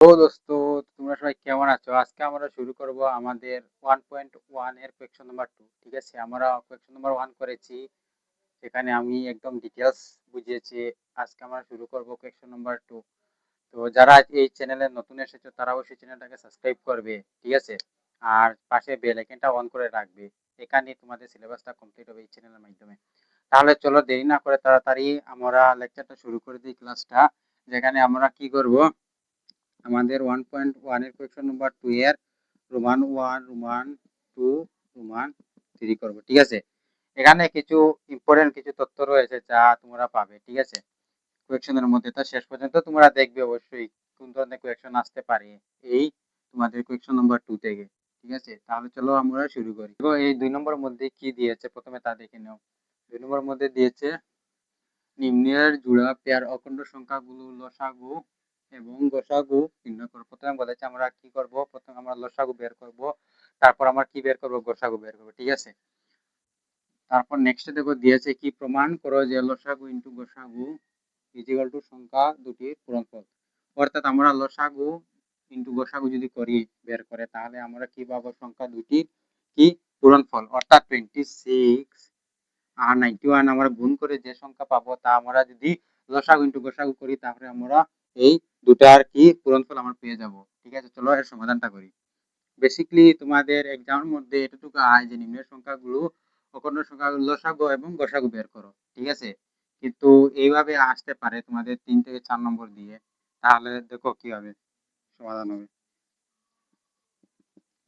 তো দোস্ত, তোমরা সবাই কেমন আছো? আজকে আমরা শুরু করব আমাদের 1.1 এর কোয়েশ্চন নাম্বার 2। ঠিক আছে, আমরা কোয়েশ্চন নাম্বার 1 করেছি, সেখানে আমি একদম ডিটেলস বুঝিয়েছি। আজকে আমরা শুরু করব কোয়েশ্চন নাম্বার 2। তো যারা এই চ্যানেলে নতুন এসেছো তারা অবশ্যই চ্যানেলটাকে সাবস্ক্রাইব করবে, ঠিক আছে? আর পাশে বেল আইকনটা অন করে রাখবে। এখানে তোমাদের সিলেবাসটা কমপ্লিট হবে এই চ্যানেলের মাধ্যমে। তাহলে চলো দেরি না করে তাড়াতাড়ি আমরা লেকচারটা শুরু করে দিই, ক্লাসটা। যেখানে আমরা কি করব, আমাদের 1.1 এর কোয়েশ্চন নাম্বার 2 এর রোমান 1, রোমান 2, রোমান 3 করব, ঠিক আছে? এখানে কিছু ইম্পর্টেন্ট কিছু তথ্য রয়েছে যা তোমরা পাবে, ঠিক আছে, কোয়েশ্চনের মধ্যে। তো শেষ পর্যন্ত তোমরা দেখবে অবশ্যই কোন ধরনের কোয়েশ্চন আসতে পারে এই তোমাদের কোয়েশ্চন নাম্বার 2 থেকে, ঠিক আছে? তাহলে চলো আমরা শুরু করি। তো এই 2 নম্বরের মধ্যে কি দিয়েছে প্রথমে তা দেখে নাও। 2 নম্বরের মধ্যে দিয়েছে নিম্নের জোড়া পেয়ার অখণ্ড সংখ্যাগুলো লসাগু এবং গসাগু নির্ণয় করো। প্রথমে বলেছে আমরা কি করব, প্রথমে আমরা লসাগু বের করব, তারপর আমরা কি বের করব, গসাগু বের করব, ঠিক আছে? তারপর নেক্সটে দেখো দিয়েছে কি প্রমাণ করো যে লসাগু ইনটু গসাগু ইজিক্যাল টু সংখ্যা দুটির পূরণফল। অর্থাৎ আমরা লসাগু ইনটু গসাগু যদি করি বের করে, তাহলে আমরা কি পাবো, সংখ্যা দুটির কি পূরণফল। অর্থাৎ 26 আর 91 আমরা গুণ করে যে সংখ্যা পাবো তা আমরা যদি লসাগু ইনটু গসাগু করি, তাহলে আমরা এই দুটার কি পূরণফল আমরা পেয়ে যাব, ঠিক আছে? চলো এর সমাধানটা করি। বেসিক্যালি তোমাদের এক্সামের মধ্যে এতটুকু আয় যে নিম্নের সংখ্যাগুলো অখণ্ড সংখ্যাগুলো লসাগু এবং গসাগু বের করো, ঠিক আছে? কিন্তু এইভাবে আসতে পারে তোমাদের 3 থেকে 4 নম্বর দিয়ে। তাহলে দেখো কি হবে, সমাধান হবে।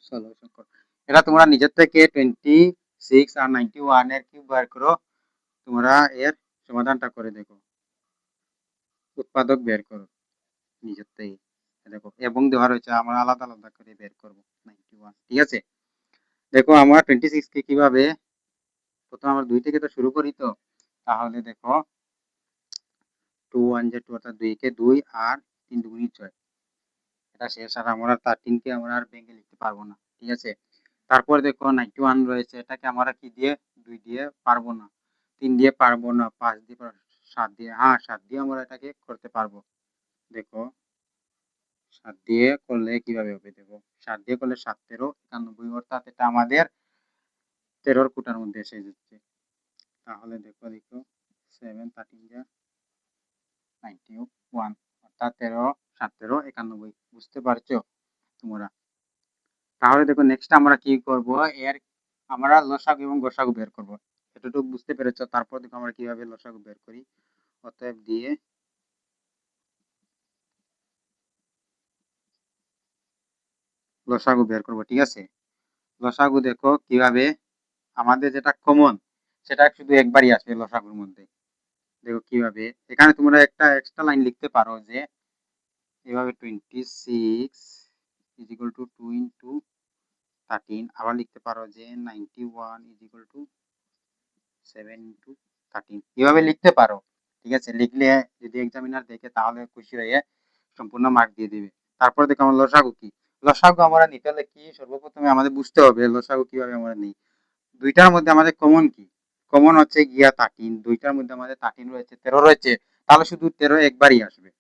সলিউশন করো। এটা তোমরা নিজের থেকে 26 আর 91 এর কিউব বের করো, তোমরা এর সমাধানটা করে দেখো, উৎপাদক বের করো নিজের থেকে। দেখো এবং দেওয়া রয়েছে, আমরা আলাদা আলাদা করে বের করব 91, ঠিক আছে? দেখো আমরা 26 কে কিভাবে, প্রথমে আমরা 2 থেকে তো শুরু করি। তো তাহলে দেখো 2 1 যে 2, অর্থাৎ 2 কে 2 আর 3 দুগুণে 6, এটা শেষ। আর আমরা 13 কে আমরা আর ভেঙে লিখতে পারবো না, ঠিক আছে? তারপর দেখো 91 রয়েছে, এটাকে আমরা কি দিয়ে, 2 দিয়ে পারবো না, 3 দিয়ে পারবো না, 5 দিয়ে 7 দিয়ে, হ্যাঁ 7 দিয়ে আমরা এটাকে করতে পারবো। দেখো 7 দিয়ে করলে কিভাবে হবে, দেখো 7 দিয়ে করলে 7 13 91, অর্থাৎ এটা আমাদের 13 কোটার মধ্যে এসে যাচ্ছে। তাহলে দেখো দেখো 7 13 যা 91, অর্থাৎ 13 7 13 91, বুঝতে পারছো তোমরা? তাহলে দেখো নেক্সট আমরা কি করব, এর আমরা লসাগু এবং গসাগু বের করব। এতটুকু বুঝতে পেরেছো? তারপর দেখো আমরা কিভাবে লসাগু বের করি। অতএব দিয়ে লসাগু বের করব, ঠিক আছে? লসাগু দেখো কিভাবে, আমাদের যেটা কমন সেটা শুধু একবারই আসবে লসাগুর মধ্যে। দেখো কিভাবে, এখানে তোমরা একটা এক্সট্রা লাইন লিখতে পারো যে এভাবে 26 ইজ ইকুয়াল টু 2 ইন্টু 13। আবার লিখতে পারো যে 91 ইজ ইকুয়াল টু 7 ইন্টু 13, এভাবে লিখতে পারো, ঠিক আছে? লিখলে যদি এক্সামিনার দেখে তাহলে খুশি হয়ে সম্পূর্ণ মার্ক দিয়ে দিবে। তারপর দেখো আমার লসাগু কি, লসাগু আমরা নিতে হলে কি সর্বপ্রথমে আমাদের বুঝতে হবে লসাগু কিভাবে আমরা নিই। দুইটার মধ্যে আমাদের কমন কি, কমন হচ্ছে গিয়া 13, দুইটার মধ্যে আমাদের 13 রয়েছে, 13 রয়েছে, তাহলে শুধু 13 একবারই আসবে,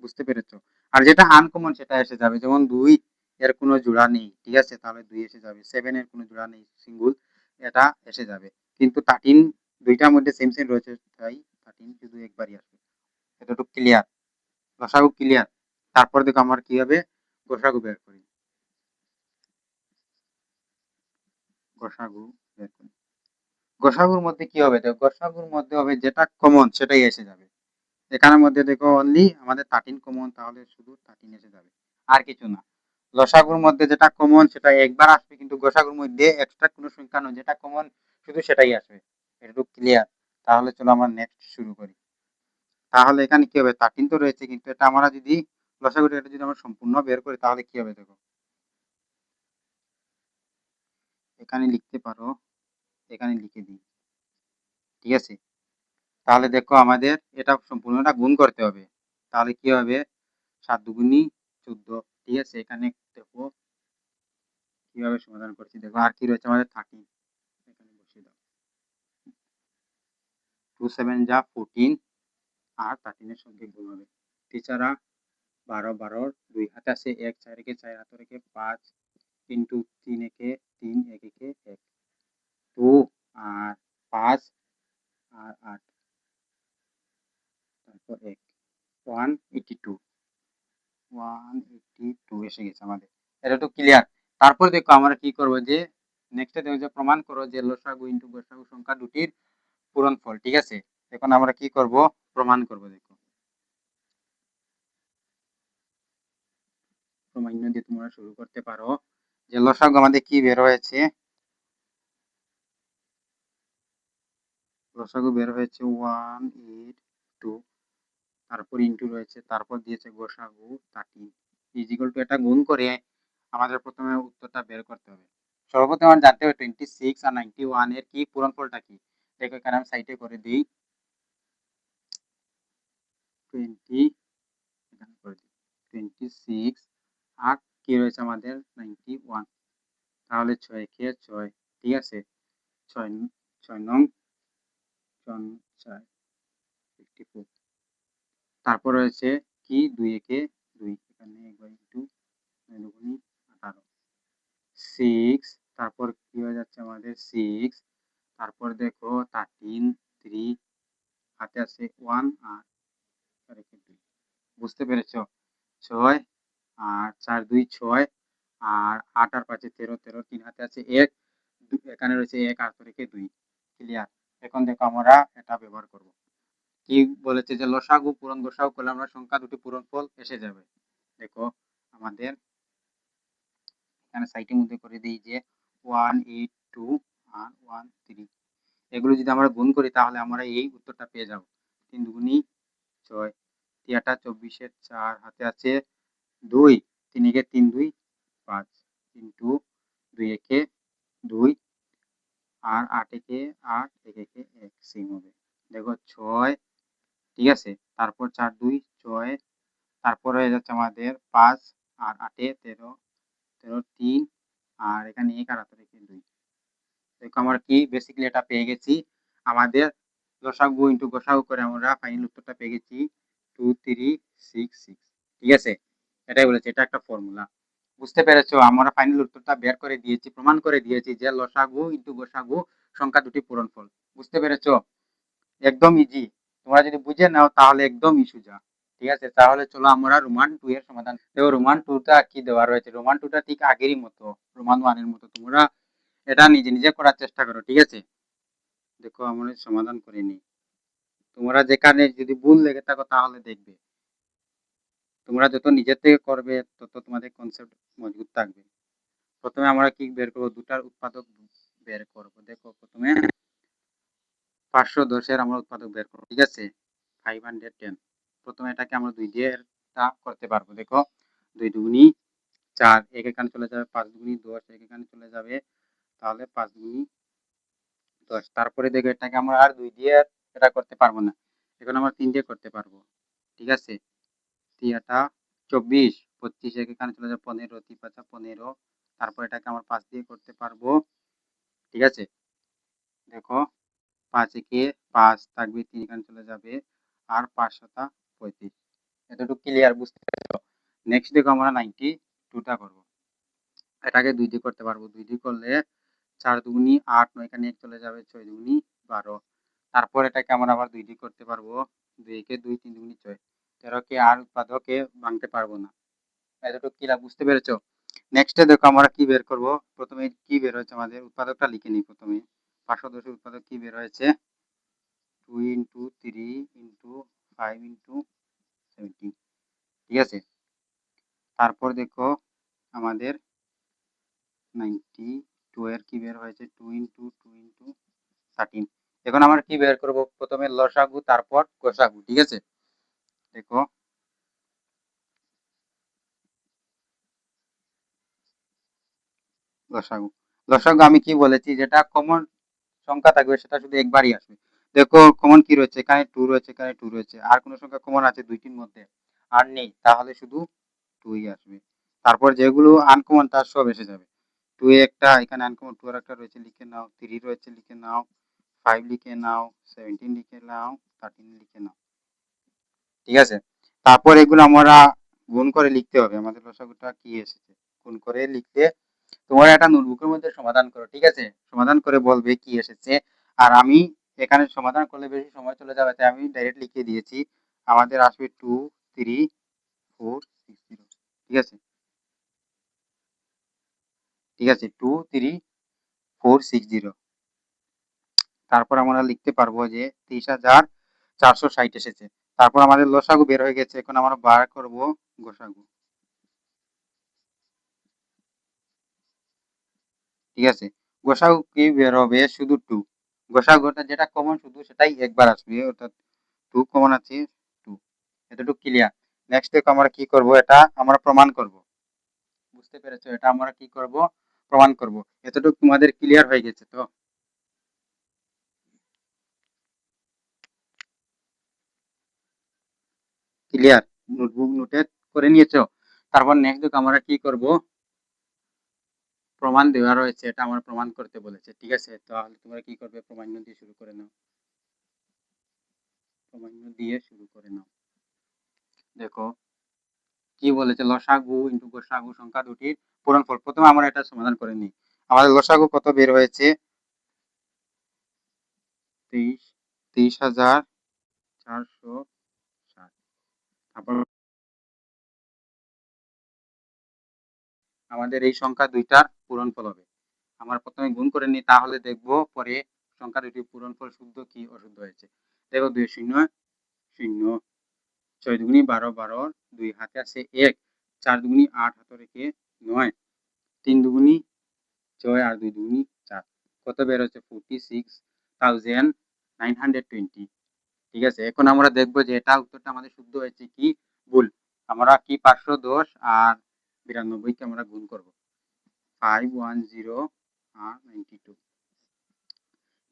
বুঝতে পেরেছো? আর যেটা আনকমন সেটা এসে যাবে, যেমন 2 এর কোনো জোড়া নেই, ঠিক আছে, তাহলে 2 এসে যাবে। 7 এর কোনো জোড়া নেই, সিঙ্গুল, এটা এসে যাবে। কিন্তু 13 দুইটার মধ্যে সেম সেম রয়েছে, তাই 13 শুধু একবারই আসবে। এতটুকু ক্লিয়ার? লসাগু ক্লিয়ার? তারপর দেখো আমার কি হবে, গোসাগু বের করি। গোসাগু বের করি, গোসাগুর মধ্যে কি হবে, দেখো গোসাগুর মধ্যে হবে যেটা কমন সেটাই এসে যাবে। এখানের মধ্যে দেখো অনলি আমাদের 13 কমন, তাহলে শুধু 13 এসে যাবে, আর কিছু না। লসাগুর মধ্যে যেটা কমন সেটা একবার আসবে, কিন্তু গোসাগুর মধ্যে এক্সট্রা কোনো সংখ্যা নয়, যেটা কমন শুধু সেটাই আসবে। এটুকু ক্লিয়ার? তাহলে চলো আমরা নেক্সট শুরু করি। তাহলে এখানে কি হবে, 13 তো রয়েছে, কিন্তু এটা আমরা যদি লসাগুটা এটা যদি আমরা সম্পূর্ণ বের করি তাহলে কি হবে, দেখো এখানে লিখতে পারো, এখানে লিখে দিই, ঠিক আছে? তাহলে দেখো আমাদের এটা সম্পূর্ণটা গুণ করতে হবে, তাহলে কি হবে, 7 দুগুণী 14, ঠিক আছে? এখানে দেখো কিভাবে সমাধান করছি, দেখো আর কি রয়েছে আমাদের 13, এখানে বসিয়ে দাও। 2 7 যা 14, আর 13 এর সঙ্গে গুণ হবে। টিচাররা 12 12 2 হাতে আছে 1 4 একে 4 হাতে রেখে 5 ইনটু 3 একে 3 1 একে 1 2 আর 5 আর 8 তারপর 1 182 182 এসে গেছে আমাদের। এটা তো ক্লিয়ার। তারপর দেখো আমরা কি করব যে নেক্সটে দেখো যে প্রমাণ করো যে লসাগু ইনটু গসাগু সংখ্যা দুটির পূরণফল। ঠিক আছে, এখন আমরা কি করব প্রমাণ করব। দেখো প্রমাণ দিয়ে তোমরা শুরু করতে পারো যে লসাগু আমাদের কি বের হয়েছে। লসাগু বের হয়েছে 182, তারপর ইনটু রয়েছে, তারপর দিয়েছে গসাগু 13 ইজিক্যাল টু এটা গুণ করে আমাদের প্রথমে উত্তরটা বের করতে হবে। সর্বপ্রথম আমরা জানতে হবে 26 আর 91 এর কি পূরণফলটা কি। দেখো এখানে আমি সাইডে করে দিই 20, এখানে করে দিই 26 আর কি রয়েছে আমাদের 91, তাহলে 6 কে 6, ঠিক আছে 6 6 নং 4 54, তারপর রয়েছে কি 2 একে 2, এখানে 1/2 9 দুগুণী 18 6, তারপর কি হয়ে যাচ্ছে আমাদের 6, তারপর দেখো 13 3 হাতে আছে 1 আর 2, বুঝতে পেরেছো? 6 আর 4 2 6 আর 8 আর 5 13 13 3 হাতে আছে 1, এখানে রয়েছে 1 আর রেখে 2, ক্লিয়ার। এখন দেখো আমরা এটা ব্যবহার করব। কি বলেছে যে লসাগু পূরণ গসাগু করলে আমরা সংখ্যা দুটি পূরণফল এসে যাবে। দেখো আমাদের এখানে সাইটের মধ্যে করে দিই যে 182 আর 13, এগুলো যদি আমরা গুণ করি তাহলে আমরা এই উত্তরটা পেয়ে যাব। 3 দুগুণী 6, 3 8 24 এর 4 হাতে আছে 2, 3 একে 3 2 5 ইনটু 2 একে 2 আর 8 একে 8 1 একে 1 সেম হবে। দেখো 6, ঠিক আছে, তারপর 4 2 6, তারপর হয়ে যাচ্ছে আমাদের 5 আর 8 এ 13 13 3 আর এখানে 1 আর 8 একে 2। দেখো আমরা কি বেসিক্যালি এটা পেয়ে গেছি। আমাদের লসাগু ইনটু গসাগু করে আমরা ফাইনাল উত্তরটা পেয়ে গেছি 2366, ঠিক আছে, এটাই বলেছে, এটা একটা ফর্মুলা। বুঝতে পেরেছো? আমরা ফাইনাল উত্তরটা বের করে দিয়েছি, প্রমাণ করে দিয়েছি যে লসাগু ইনটু গসাগু সংখ্যা দুটি পূরণফল। বুঝতে পেরেছো? একদম ইজি। তোমরা যদি বুঝে নাও তাহলে একদম সোজা। ঠিক আছে, তাহলে চলো আমরা রোমান 2 এর সমাধান। দেখো রোমান 2 টা কি দেওয়া রয়েছে। রোমান 2 টা ঠিক আগেরই মতো, রোমান 1 এর মতো। তোমরা এটা নিজে নিজে করার চেষ্টা করো, ঠিক আছে। দেখো আমরা সমাধান করে নিই। তোমরা যেখানে যদি ভুল লেগে থাকো তাহলে দেখবে, তোমরা যত নিজের থেকে করবে তত তোমাদের কনসেপ্ট মজবুত থাকবে। প্রথমে আমরা কি বের করবো, দুটার উৎপাদক বের করব। দেখো প্রথমে 510 এর আমরা উৎপাদক বের করব, ঠিক আছে 510। প্রথমে এটাকে আমরা 2 দিয়ে টা করতে পারবো। দেখো 2 দুগুণী 4, 1 এখানে চলে যাবে, 5 দুগুণী 10, 1 এখানে চলে যাবে, তাহলে 5 দুগুণী 10। তারপরে দেখো এটাকে আমরা আর 2 দিয়ে এটা করতে পারবো না, এখন আমরা 3 দিয়ে করতে পারবো, ঠিক আছে 3 আটা 24, 25 এখানে চলে যাবে 15, 3 5 15, তারপর এটাকে আমরা 5 দিয়ে করতে পারবো, ঠিক আছে। দেখো 5 একে 5 থাকবে, 3 এখানে চলে যাবে, আর 5 7 35। এতটুকু ক্লিয়ার? বুঝতে পেরেছো? নেক্সট দেখো আমরা 92 টা করব। এটাকে 2 দিয়ে করতে পারবো, 2 দিয়ে করলে 4 দুগুণী 8, 9 এখানে 1 চলে যাবে, 6 দুগুণী 12। তারপর এটাকে আমরা আবার 2 দিয়ে করতে পারবো, 2 একে 2, 3 দুগুণী 6, 13 কে আর উৎপাদকে ভাঙতে পারবো না। এতটুকু ক্লিয়ার? বুঝতে পেরেছো? নেক্সটে দেখো আমরা কি বের করব। প্রথমে কি বের হয়েছে আমাদের উৎপাদকটা লিখে নিই। প্রথমে 510 এর উৎপাদক কি বের হয়েছে, 2 ইনটু 3 ইনটু 5 ইনটু 17, ঠিক আছে। তারপর দেখো আমাদের 92 এর কি বের হয়েছে, 2 ইনটু 2 ইনটু 13। এখন আমরা কি বের করব, প্রথমে লসাগু তারপর গসাগু, ঠিক আছে। দেখো লসাগু, লসাগু আমি কি বলেছি, যেটা কমন সংখ্যা থাকবে সেটা শুধু একবারই আসবে। দেখো কমন কি রয়েছে, এখানে 2 রয়েছে, এখানে 2 রয়েছে, আর কোন সংখ্যা কমন আছে দুইটির মধ্যে আর নেই, তাহলে শুধু 2 ই আসবে। তারপর যেগুলো আনকমন তার সব এসে যাবে। 2 একটা এখানে আনকমন, 2 আর একটা রয়েছে লিখে নাও, 3 রয়েছে লিখে নাও, 5 লিখে নাও, 17 লিখে নাও, 13 লিখে নাও, ঠিক আছে। তারপর এগুলো আমরা গুণ করে লিখতে হবে আমাদের লসাগুটা কি এসেছে। গুণ করে লিখতে তোমার একটা নোটবুকের মধ্যে সমাধান করো, ঠিক আছে? সমাধান করে বলবে কি এসেছে। আর আমি এখানে সমাধান করলে বেশি সময় চলে যাবে, তাই আমি ডাইরেক্ট লিখে দিয়েছি। আমাদের আসবে 23460, ঠিক আছে? ঠিক আছে, 23460। তারপর আমরা লিখতে পারবো যে 23,460 এসেছে। তারপর আমাদের লসাগু বের হয়ে গেছে, এখন আমরা বার করব গোসাগু, ঠিক আছে? গোসাগু কি বের হবে? শুধু 2। গোসাগুটা যেটা কমন শুধু সেটাই একবার আসবে, অর্থাৎ 2 কমন আছে 2। এতটুকু ক্লিয়ার। নেক্সট দেখো আমরা কি করব, এটা আমরা প্রমাণ করব। বুঝতে পেরেছো? এটা আমরা কি করব? প্রমাণ করব। এতটুকু তোমাদের ক্লিয়ার হয়ে গেছে তো? ক্লিয়ার? নোটবুক নোটেট করে নিয়েছো? তারপর নেক্সট দেখো আমরা কি করব, প্রমাণ দেওয়া রয়েছে, এটা আমার প্রমাণ করতে বলেছে, ঠিক আছে? তাহলে তোমরা কি করবে, প্রমাণ দিয়ে শুরু করে নাও। প্রমাণ দিয়ে শুরু করে নাও। দেখো কি বলেছে, লসাগু ইন্টু গোসাগু সংখ্যা দুটির পূরণফল। প্রথমে আমরা এটা সমাধান করে নিই। আমাদের লসাগু কত বের হয়েছে? 23,460। তারপর আমাদের এই সংখ্যা দুইটার পূরণফল হবে। আমরা প্রথমে গুণ করে নিই, তাহলে দেখব পরে সংখ্যা দুটির পূরণফল শুদ্ধ কি অশুদ্ধ হয়েছে। দেখো 2 শূন্য শূন্য, 6 দুগুনি 12, 12 2 হাতে আছে 1, 4 দুগুনি 8 হাতে রেখে 9, 3 দুগুনি 6 আর 2 দুগুনি 4। কত বের হচ্ছে? 46,920, ঠিক আছে? এখন আমরা দেখব যে এটা উত্তরটা আমাদের শুদ্ধ হয়েছে কি ভুল। আমরা কি 510 আর 92 কে আমরা গুণ করব। 510 আর 92,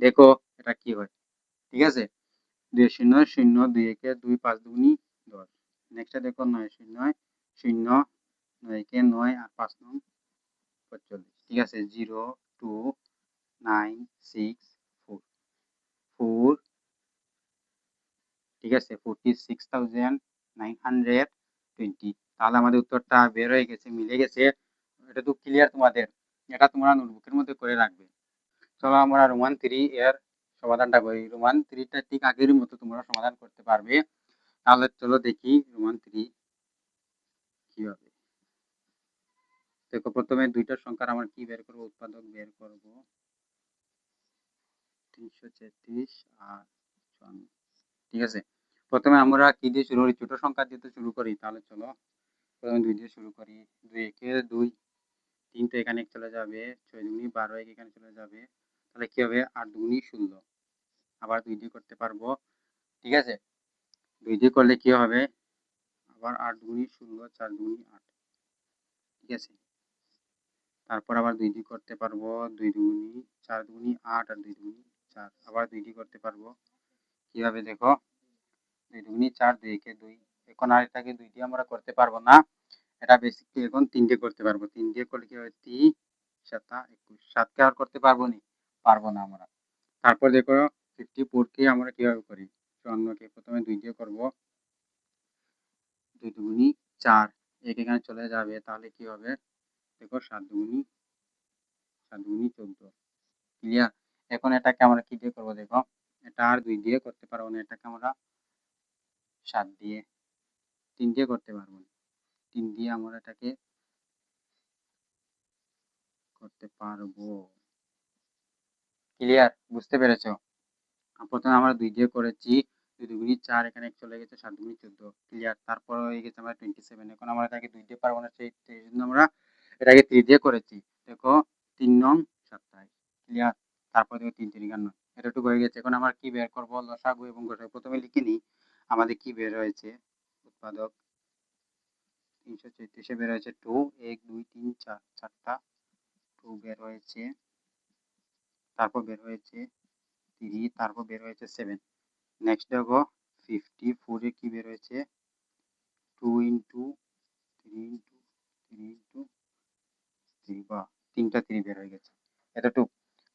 দেখো এটা কি হয়, ঠিক আছে? 2 শূন্য শূন্য 2 একে 2, 5 দুগুনি 10। নেক্সটটা দেখো 9 শূন্য শূন্য 9 একে 9 আর 5 নং 45, ঠিক আছে? 0 2 9 6 4 4, ঠিক আছে? 46,920। তাহলে আমাদের উত্তরটা বের হয়ে গেছে, মিলে গেছে। এটা তো ক্লিয়ার তোমাদের? এটা তোমরা নোটবুকের মধ্যে করে রাখবে। চলো আমরা রোমান 3 এর সমাধানটা করি। রোমান 3 টা ঠিক আগের মতো তোমরা সমাধান করতে পারবে। তাহলে চলো দেখি রোমান 3 কি হবে। দেখো প্রথমে দুইটা সংখ্যার আমরা কি বের করব, উৎপাদক বের করব। 333 আর 54, ঠিক আছে? প্রথমে আমরা কি দিয়ে শুরু করি? ছোট সংখ্যা দিয়ে তো শুরু করি। তাহলে চলো প্রথমে 2 দিয়ে শুরু করি। 2 একে 2, 3 তো এখানে চলে যাবে, 6 দুগুনি 12 এখানে চলে যাবে। তাহলে কি হবে? 8 দুগুনি 16। আবার 2 দিয়ে করতে পারবো, ঠিক আছে? 2 দিয়ে করলে কি হবে? আবার 8 দুগুনি 16, 4 দুগুনি 8, ঠিক আছে? তারপর আবার 2 দিয়ে করতে পারবো, 2 দুগুনি 4 দুগুনি 8 আর 2 দুগুনি 4। আবার 2 দিয়ে করতে পারবো, কিভাবে দেখো? 2 দুগুনি 4, 2 একে 2। এখন আর এটাকে 2 দিয়ে আমরা করতে পারবো না, এটা বেসিকলি এখন 3 দিয়ে করতে পারবো। 3 দিয়ে করলে কি হবে? 3 7 21। 7 কে আর করতে পারবো নি? পারবো না আমরা। তারপর দেখো 54 কে আমরা কিভাবে করি? 54 কে প্রথমে 2 দিয়ে করব। 2 দুগুনি 4, 1 এখানে চলে যাবে, তাহলে কি হবে? দেখো 7 দুগুনি 14, ক্লিয়ার? এখন এটাকে আমরা কি দিয়ে করব দেখো? এটা আর 2 দিয়ে করতে পারবো না, এটাকে আমরা 7 দিয়ে 3 দিয়ে করতে পারবো না। 3 দিয়ে আমরা এটাকে করতে পারবো। ক্লিয়ার? বুঝতে পেরেছো? প্রথমে আমরা 2 দিয়ে করেছি, 2 দুগুনি 4, এখানে চলে গেছে 7 দুগুনি 14, ক্লিয়ার? তারপর হয়ে গেছে আমরা 27। এখন আমরা এটাকে 2 দিয়ে পারবো না, সেই জন্য আমরা এটাকে 3 দিয়ে করেছি। দেখো 3 নং 27, ক্লিয়ার? তারপর দেখো 3 3 9, এতটুকু হয়ে গেছে। এখন আমরা কি বের করব? লসাগু এবং গসাগু। প্রথমে লিখে নিই আমাদের কি বের হয়েছে। উৎপাদক 333 বের হয়েছে 2, 1 2 3 4, 4টা 2 বের হয়েছে। তারপর বের হয়েছে 3, তারপর বের হয়েছে 7। নেক্সট দেখো 54 এ কি বের হয়েছে? 2 ইন্টু 3 ইন্টু 3 ইন্টু 3, বা 3টা 3 বের হয়ে গেছে, এতটুক।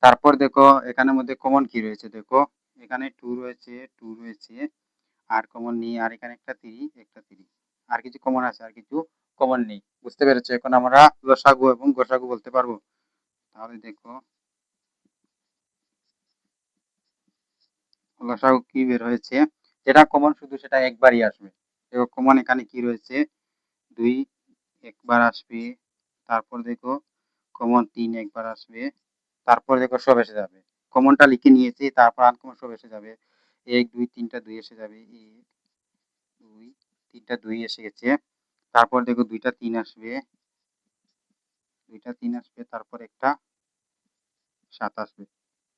তারপর দেখো এখানের মধ্যে কমন কি রয়েছে, দেখো এখানে 2 রয়েছে, 2 রয়েছে, আর কমন নিয়ে আর এখানে একটা 3, একটা 3, আর কিছু কমন আছে, আর কিছু কমন নেই। বুঝতে পেরেছো? এখন আমরা লসাগু এবং গসাগু বলতে পারবো। তাহলে দেখো লসাগু কি বের হয়েছে। যেটা কমন শুধু সেটা একবারই আসবে। দেখো কমন এখানে কি রয়েছে, 2 একবার আসবে। তারপর দেখো কমন 3 একবার আসবে। তারপর দেখো সব এসে যাবে। কমনটা লিখে নিয়েছি, তারপর আনকমন সব এসে যাবে। 1 2 3টা 2 এসে যাবে। 1 2 3টা 2 এসে গেছে। তারপর দেখো 2টা 3 আসবে। 2টা 3 আসবে, তারপর একটা 7 আসবে।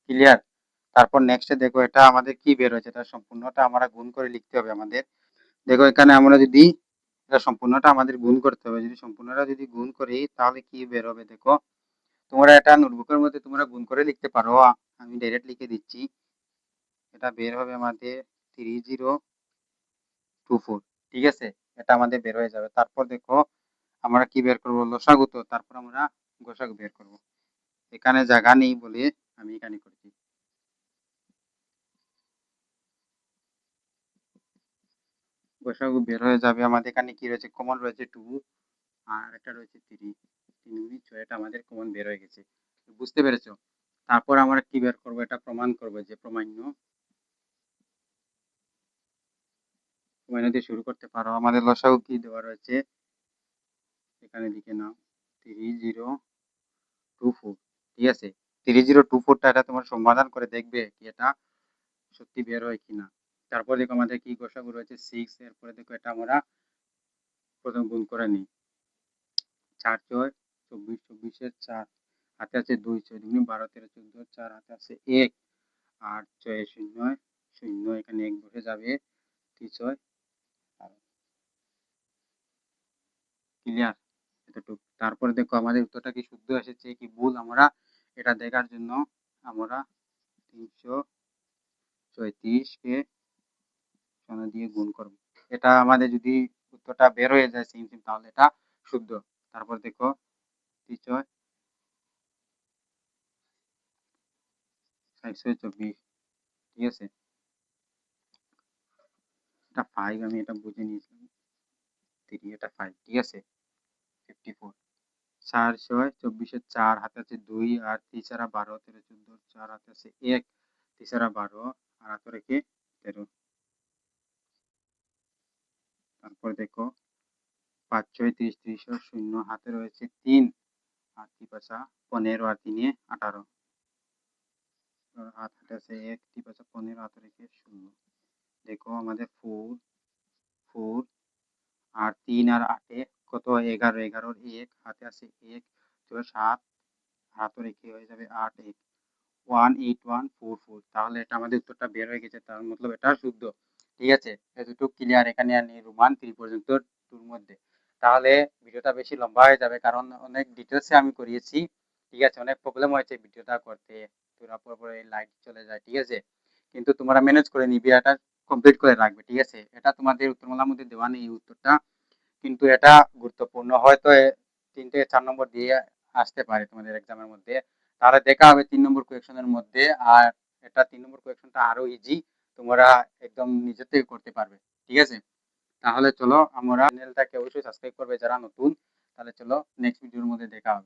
ক্লিয়ার? তারপর নেক্সটে দেখো এটা আমাদের কি বের হয়েছে, এটা সম্পূর্ণটা আমরা গুণ করে লিখতে হবে আমাদের। দেখো এখানে আমরা যদি এটা সম্পূর্ণটা আমাদের গুণ করতে হবে, যদি সম্পূর্ণটা যদি গুণ করি তাহলে কি বের হবে দেখো। তোমরা এটা নোটবুকের মধ্যে তোমরা গুণ করে লিখতে পারো, আমি ডাইরেক্ট লিখে দিচ্ছি। এটা বের হবে আমাদের 3024। ঠিক আছে, এটা আমাদের বের হয়ে যাবে। তারপর দেখো আমরা কি বের করব, লসাগু, তো তারপর আমরা গোসাগু বের করব। এখানে জায়গা নেই বলে আমি এখানে করছি। গোসাগু বের হয়ে যাবে আমাদের। এখানে কি রয়েছে, কমন রয়েছে 2 আর একটা রয়েছে 3, 3 6, এটা আমাদের কমন বের হয়ে গেছে। বুঝতে পেরেছো? তারপর আমরা কি বের করব, এটা প্রমাণ করব, যে প্রমাণ্য প্রমাণ্য দিয়ে শুরু করতে পারো। আমাদের লসাগু কি দেওয়া রয়েছে, এখানে লিখে নাও 3024। ঠিক আছে, 3024টা এটা তোমার সমাধান করে দেখবে কি এটা সত্যি বের হয় কিনা। তারপর দেখো আমাদের কি গোসাগু রয়েছে 6। এরপরে দেখো এটা আমরা প্রথম গুণ করে নিই। 4 6 24, 24 4 হাতে আছে 2, 6 2 12 13 14, 4 হাতে আছে 1, 8 6 0 0, এখানে 1 বসে যাবে। 3 6। ক্লিয়ার? এতটুকু। তারপরে দেখো আমাদের উত্তরটা কি শুদ্ধ এসেছে কি ভুল, আমরা এটা দেখার জন্য আমরা 334 কে দিয়ে গুণ করব। এটা আমাদের যদি উত্তরটা বের হয়ে যায় সেম সেম, তাহলে এটা শুদ্ধ। তারপর দেখো 3 6 6 24। ঠিক আছে, এটা 5, আমি এটা বুঝে নিয়েছিলাম 3, এটা 5। ঠিক আছে, 54। 4 6 24 4 হাতে আছে 2 আর 3 4 12 13 14, 4 হাতে আছে 1, 3 4 12 আর হাতে রেখে 13। তারপর দেখো 5 6 30 30 0, হাতে রয়েছে 3 আর 3 5 15 আর 3 18, হাত হাতে আছে 1 3 5 15 হাতে রেখে 0। দেখো আমাদের 4 4 আর 3 আর 8 কত, 11 11 1 হাতে আছে 1 7 হাতে রেখে হয়ে যাবে 8 1 18144। তাহলে এটা আমাদের উত্তরটা বের হয়ে গেছে, তার মতলব এটা শুদ্ধ। ঠিক আছে, এতটুকু ক্লিয়ার। এখানে আর নেই রোমান 3 পর্যন্ত টুর মধ্যে। তাহলে ভিডিওটা বেশি লম্বা হয়ে যাবে কারণ অনেক ডিটেলসে আমি করিয়েছি। ঠিক আছে, অনেক প্রবলেম হয়েছে ভিডিওটা করতে, তোরা পরে লাইট চলে যায়। ঠিক আছে, কিন্তু তোমরা ম্যানেজ করে নিবি, এটা কমপ্লিট করে রাখবে। ঠিক আছে, এটা তোমাদের উত্তরমালার মধ্যে দেওয়া নেই এই উত্তরটা, কিন্তু এটা গুরুত্বপূর্ণ, হয়তো 3 থেকে 4 নম্বর দিয়ে আসতে পারে তোমাদের এক্সামের মধ্যে। তাহলে দেখা হবে 3 নম্বর কোয়েকশনের মধ্যে। আর এটা 3 নম্বর কোয়েকশনটা আরো ইজি, তোমরা একদম নিজে থেকে করতে পারবে। ঠিক আছে, তাহলে চলো আমরা চ্যানেলটাকে অবশ্যই সাবস্ক্রাইব করবে যারা নতুন। তাহলে চলো নেক্সট ভিডিওর মধ্যে দেখা হবে।